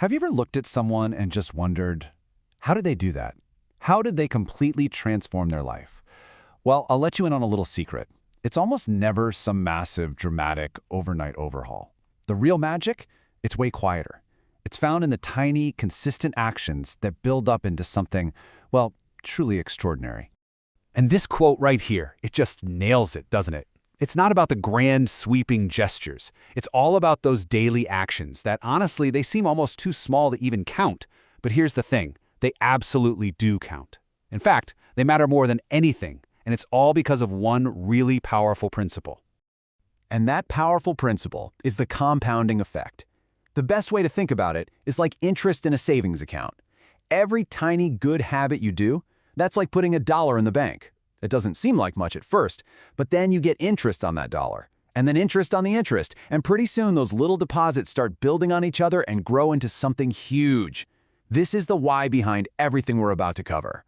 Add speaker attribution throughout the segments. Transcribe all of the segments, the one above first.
Speaker 1: Have you ever looked at someone and just wondered, how did they do that? How did they completely transform their life? Well, I'll let you in on a little secret. It's almost never some massive, dramatic, overnight overhaul. The real magic? It's way quieter. It's found in the tiny, consistent actions that build up into something, well, truly extraordinary.
Speaker 2: And this quote right here, it just nails it, doesn't it? It's not about the grand, sweeping gestures. It's all about those daily actions that, honestly, they seem almost too small to even count. But here's the thing, they absolutely do count. In fact, they matter more than anything, and it's all because of one really powerful principle.
Speaker 1: And that powerful principle is the compounding effect. The best way to think about it is like interest in a savings account. Every tiny good habit you do, that's like putting $1 in the bank. It doesn't seem like much at first, but then you get interest on that dollar, and then interest on the interest, and pretty soon those little deposits start building on each other and grow into something huge. This is the why behind everything we're about to cover.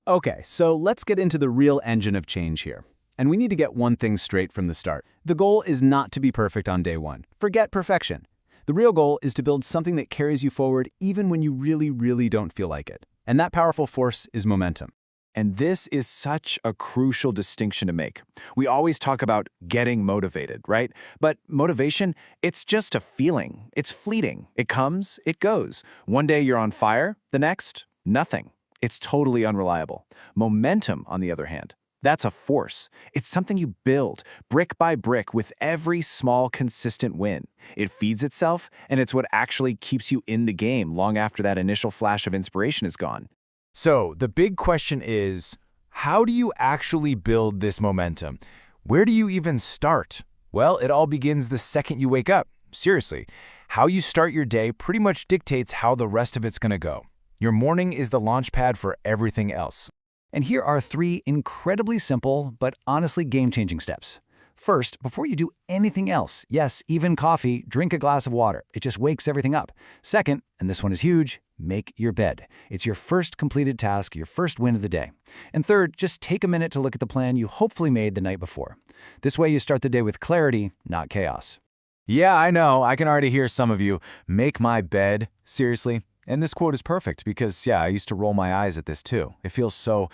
Speaker 1: Okay, so let's get into the real engine of change here. And we need to get one thing straight from the start. The goal is not to be perfect on day one. Forget perfection. The real goal is to build something that carries you forward even when you really don't feel like it. And that powerful force is momentum. And this is such a crucial distinction to make. We always talk about getting motivated, right? But motivation, it's just a feeling. It's fleeting. It comes, it goes. One day you're on fire, the next, nothing. It's totally unreliable. Momentum, on the other hand, that's a force. It's something you build, brick by brick, with every small, consistent win. It feeds itself, and it's what actually keeps you in the game long after that initial flash of inspiration is gone.
Speaker 2: So, the big question is, how do you actually build this momentum? Where do you even start? Well, it all begins the second you wake up. Seriously, how you start your day pretty much dictates how the rest of it's gonna go. Your morning is the launch pad for everything else.
Speaker 1: And here are 3 incredibly simple, but honestly game-changing steps. First, before you do anything else, yes, even coffee, drink a glass of water. It just wakes everything up. Second, and this one is huge, make your bed. It's your first completed task, your first win of the day. And third, just take a minute to look at the plan you hopefully made the night before. This way you start the day with clarity, not chaos.
Speaker 2: Yeah, I know. I can already hear some of you. Make my bed? Seriously? And this quote is perfect because, yeah, I used to roll my eyes at this too. It feels so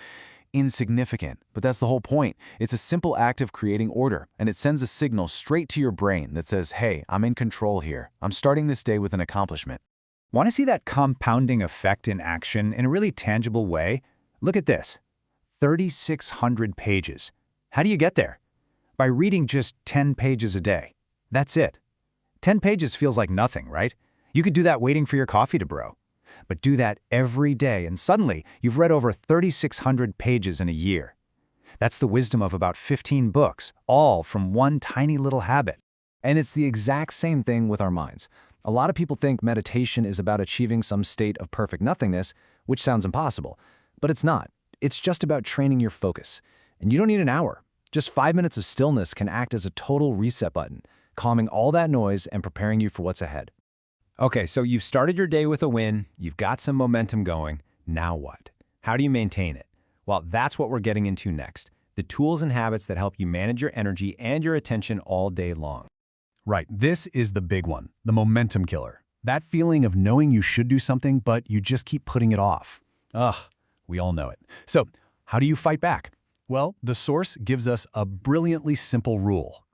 Speaker 2: insignificant, but that's the whole point. It's a simple act of creating order, and it sends a signal straight to your brain that says, hey, I'm in control here. I'm starting this day with an accomplishment.
Speaker 1: Want to see that compounding effect in action in a really tangible way? Look at this. 3,600 pages. How do you get there? By reading just 10 pages a day. That's it. 10 pages feels like nothing, right? You could do that waiting for your coffee to brew. But do that every day, and suddenly you've read over 3,600 pages in a year. That's the wisdom of about 15 books, all from one tiny little habit. And it's the exact same thing with our minds. A lot of people think meditation is about achieving some state of perfect nothingness, which sounds impossible. But it's not. It's just about training your focus. And you don't need an hour. Just 5 minutes of stillness can act as a total reset button, calming all that noise and preparing you for what's ahead. Okay, so you've started your day with a win, you've got some momentum going. Now what? How do you maintain it? Well, that's what we're getting into next. The tools and habits that help you manage your energy and your attention all day long. Right, this is the big one, the momentum killer. That feeling of knowing you should do something, but you just keep putting it off. Ugh, we all know it. So, how do you fight back? Well, the source gives us a brilliantly simple rule.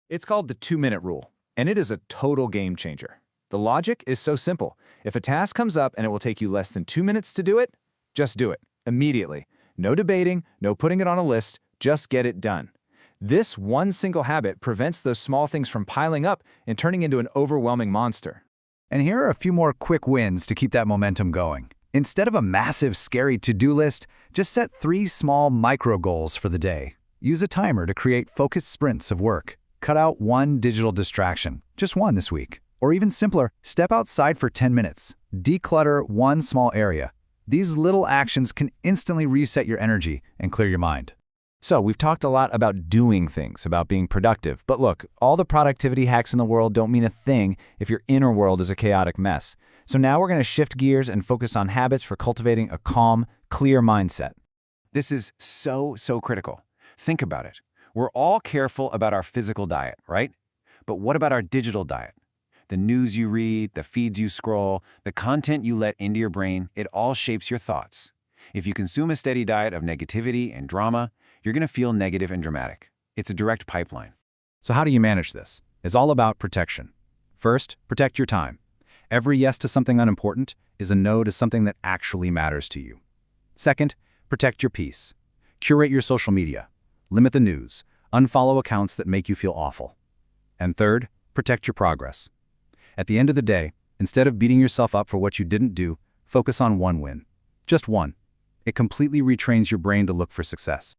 Speaker 3: It's called the 2-minute rule, and it is a total game changer. The logic is so simple. If a task comes up and it will take you less than 2 minutes to do it, just do it, immediately. No debating, no putting it on a list, just get it done. This one single habit prevents those small things from piling up and turning into an overwhelming monster.
Speaker 1: And here are a few more quick wins to keep that momentum going. Instead of a massive, scary to-do list, just set 3 small micro goals for the day. Use a timer to create focused sprints of work. Cut out 1 digital distraction, just 1 this week. Or even simpler, step outside for 10 minutes. Declutter 1 small area. These little actions can instantly reset your energy and clear your mind.
Speaker 3: So we've talked a lot about doing things, about being productive. But look, all the productivity hacks in the world don't mean a thing if your inner world is a chaotic mess. So now we're going to shift gears and focus on habits for cultivating a calm, clear mindset. This is so critical. Think about it. We're all careful about our physical diet, right? But what about our digital diet?
Speaker 4: The news you read, the feeds you scroll, the content you let into your brain, it all shapes your thoughts. If you consume a steady diet of negativity and drama, you're going to feel negative and dramatic. It's a direct pipeline.
Speaker 1: So how do you manage this? It's all about protection. First, protect your time. Every yes to something unimportant is a no to something that actually matters to you. Second, protect your peace. Curate your social media. Limit the news. Unfollow accounts that make you feel awful. And third, protect your progress. At the end of the day, instead of beating yourself up for what you didn't do, focus on one win. Just one. It completely retrains your brain to look for success.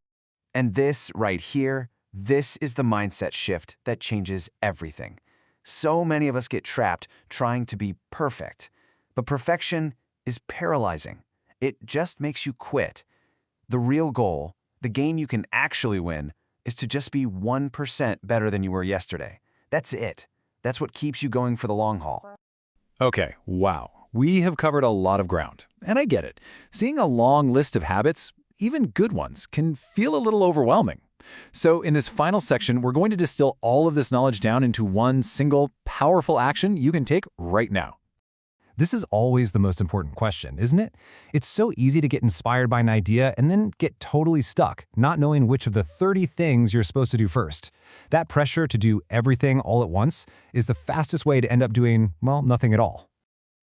Speaker 3: And this right here, this is the mindset shift that changes everything. So many of us get trapped trying to be perfect. But perfection is paralyzing. It just makes you quit. The real goal, the game you can actually win, is to just be 1% better than you were yesterday. That's it. That's what keeps you going for the long haul.
Speaker 2: Okay, wow. We have covered a lot of ground, and I get it. Seeing a long list of habits, even good ones, can feel a little overwhelming. So in this final section, we're going to distill all of this knowledge down into one single, powerful action you can take right now.
Speaker 5: This is always the most important question, isn't it? It's so easy to get inspired by an idea and then get totally stuck, not knowing which of the 30 things you're supposed to do first. That pressure to do everything all at once is the fastest way to end up doing, well, nothing at all.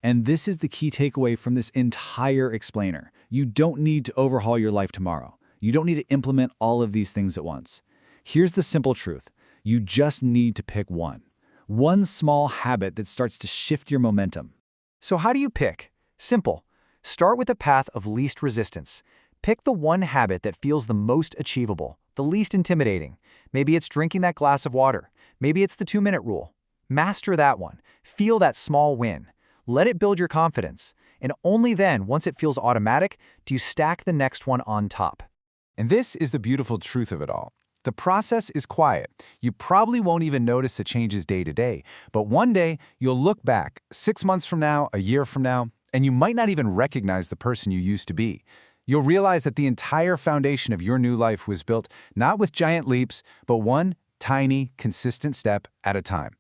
Speaker 6: And this is the key takeaway from this entire explainer. You don't need to overhaul your life tomorrow. You don't need to implement all of these things at once. Here's the simple truth. You just need to pick one. One small habit that starts to shift your momentum.
Speaker 1: So how do you pick? Simple. Start with the path of least resistance. Pick the one habit that feels the most achievable, the least intimidating. Maybe it's drinking that glass of water. Maybe it's the 2-minute rule. Master that one. Feel that small win. Let it build your confidence. And only then, once it feels automatic, do you stack the next one on top.
Speaker 3: And this is the beautiful truth of it all. The process is quiet. You probably won't even notice the changes day to day, but one day you'll look back 6 months from now, a year from now, and you might not even recognize the person you used to be. You'll realize that the entire foundation of your new life was built not with giant leaps, but one tiny, consistent step at a time.